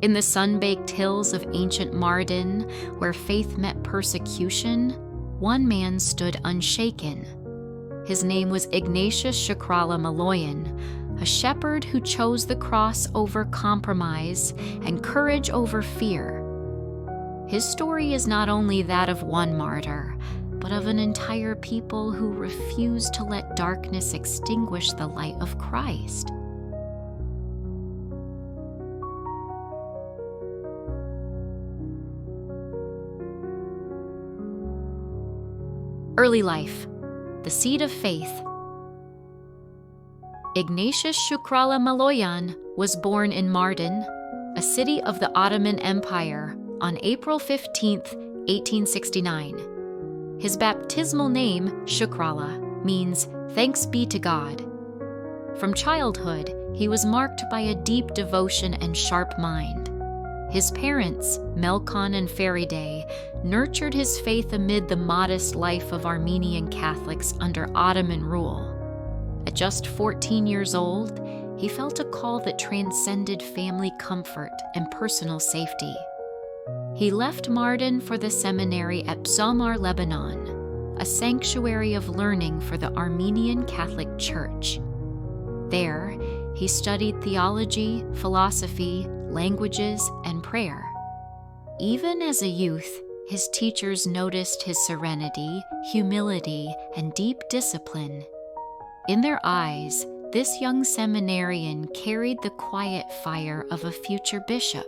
In the sun-baked hills of ancient Mardin, where faith met persecution, one man stood unshaken. His name was Ignatius Choukrallah Maloyan, a shepherd who chose the cross over compromise and courage over fear. His story is not only that of one martyr, but of an entire people who refused to let darkness extinguish the light of Christ. Early life, the seed of faith. Ignatius Choukrallah Maloyan was born in Mardin, a city of the Ottoman Empire, on April 15, 1869. His baptismal name, Shukrallah, means thanks be to God. From childhood, he was marked by a deep devotion and sharp mind. His parents, Melkon and Feride, nurtured his faith amid the modest life of Armenian Catholics under Ottoman rule. At just 14 years old, he felt a call that transcended family comfort and personal safety. He left Mardin for the seminary at Zomar, Lebanon, a sanctuary of learning for the Armenian Catholic Church. There, he studied theology, philosophy, languages, and prayer. Even as a youth, his teachers noticed his serenity, humility, and deep discipline. In their eyes, this young seminarian carried the quiet fire of a future bishop.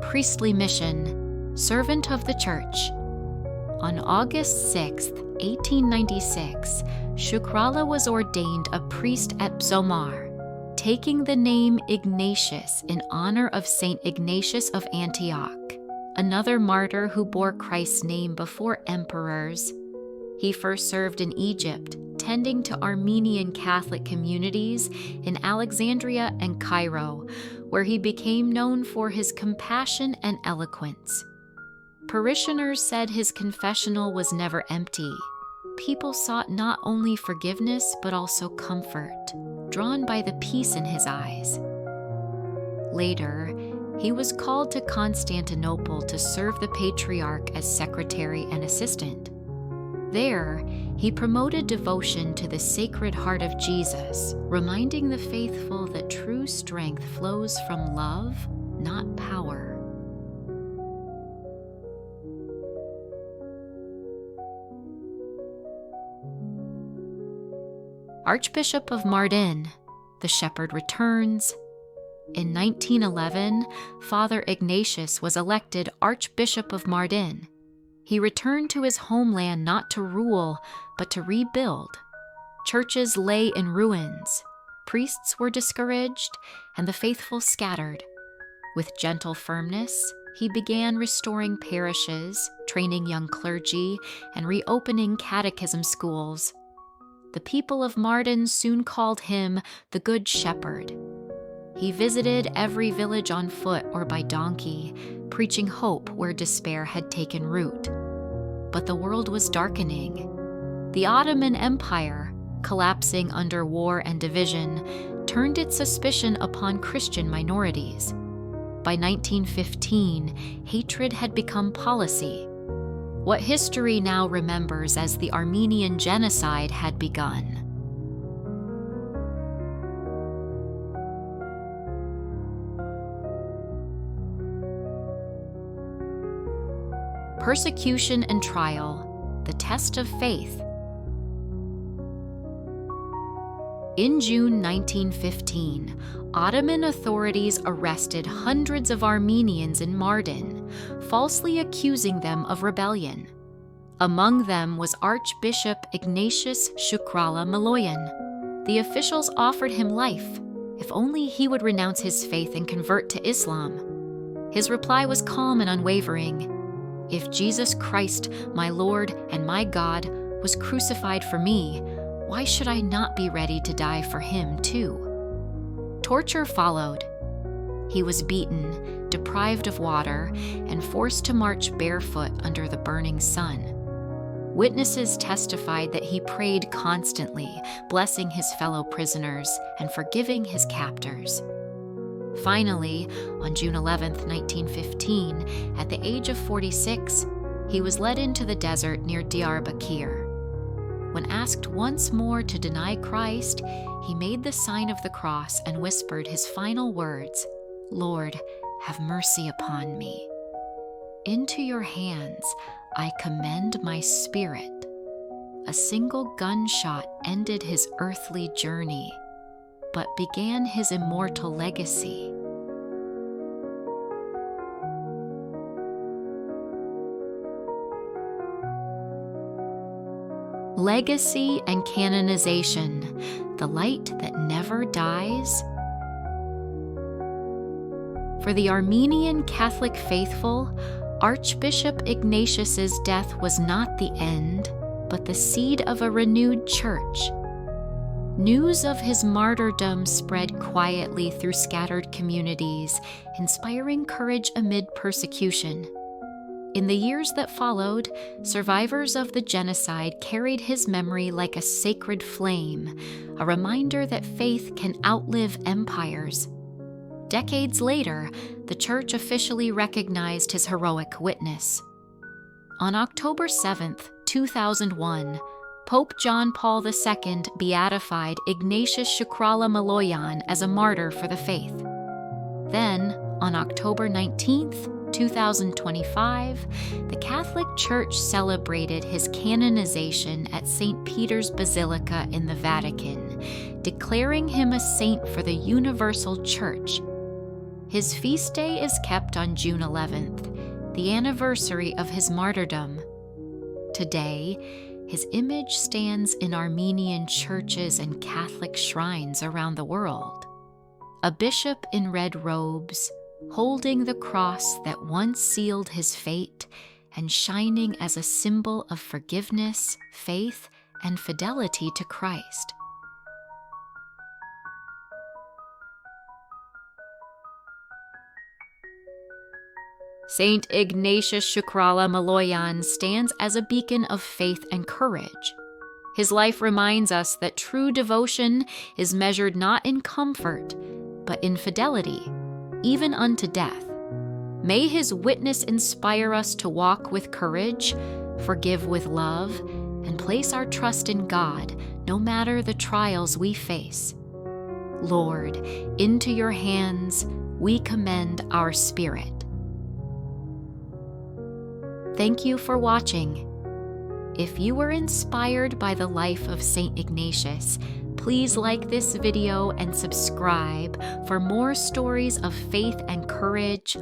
Priestly mission, servant of the Church. On August 6, 1896, Shukrallah was ordained a priest at Zomar, taking the name Ignatius in honor of Saint Ignatius of Antioch, another martyr who bore Christ's name before emperors. He first served in Egypt, tending to Armenian Catholic communities in Alexandria and Cairo, where he became known for his compassion and eloquence. Parishioners said his confessional was never empty. People sought not only forgiveness but also comfort, drawn by the peace in his eyes. Later, he was called to Constantinople to serve the Patriarch as secretary and assistant. There, he promoted devotion to the Sacred Heart of Jesus, reminding the faithful that true strength flows from love, not power. Archbishop of Mardin, the shepherd returns. In 1911, Father Ignatius was elected Archbishop of Mardin. He returned to his homeland not to rule, but to rebuild. Churches lay in ruins. Priests were discouraged, and the faithful scattered. With gentle firmness, he began restoring parishes, training young clergy, and reopening catechism schools. The people of Mardin soon called him the Good Shepherd. He visited every village on foot or by donkey, preaching hope where despair had taken root. But the world was darkening. The Ottoman Empire, collapsing under war and division, turned its suspicion upon Christian minorities. By 1915, hatred had become policy. What history now remembers as the Armenian Genocide had begun. Persecution and trial, the test of faith. In June 1915, Ottoman authorities arrested hundreds of Armenians in Mardin, falsely accusing them of rebellion. Among them was Archbishop Ignatius Choukrallah Maloyan. The officials offered him life, if only he would renounce his faith and convert to Islam. His reply was calm and unwavering. "If Jesus Christ, my Lord and my God, was crucified for me, why should I not be ready to die for him too? Torture followed. He was beaten, deprived of water, and forced to march barefoot under the burning sun. Witnesses testified that he prayed constantly, blessing his fellow prisoners and forgiving his captors. Finally, on June 11, 1915, at the age of 46, he was led into the desert near Diyarbakir. When asked once more to deny Christ, he made the sign of the cross and whispered his final words, "Lord, have mercy upon me. Into your hands I commend my spirit." A single gunshot ended his earthly journey, but began his immortal legacy. Legacy and canonization, the light that never dies. For the Armenian Catholic faithful, Archbishop Ignatius's death was not the end, but the seed of a renewed church. News of his martyrdom spread quietly through scattered communities, inspiring courage amid persecution. In the years that followed, survivors of the genocide carried his memory like a sacred flame, a reminder that faith can outlive empires. Decades later, the Church officially recognized his heroic witness. On October 7, 2001, Pope John Paul II beatified Ignatius Choukrallah Maloyan as a martyr for the faith. Then, on October 19, 2025, the Catholic Church celebrated his canonization at St. Peter's Basilica in the Vatican, declaring him a saint for the universal Church. His feast day is kept on June 11th, the anniversary of his martyrdom. Today, his image stands in Armenian churches and Catholic shrines around the world. A bishop in red robes, holding the cross that once sealed his fate and shining as a symbol of forgiveness, faith, and fidelity to Christ. Saint Ignatius Choukrallah Maloyan stands as a beacon of faith and courage. His life reminds us that true devotion is measured not in comfort, but in fidelity, even unto death. May his witness inspire us to walk with courage, forgive with love, and place our trust in God, no matter the trials we face. Lord, into your hands we commend our spirit. Thank you for watching. If you were inspired by the life of Saint Ignatius, please like this video and subscribe for more stories of faith and courage,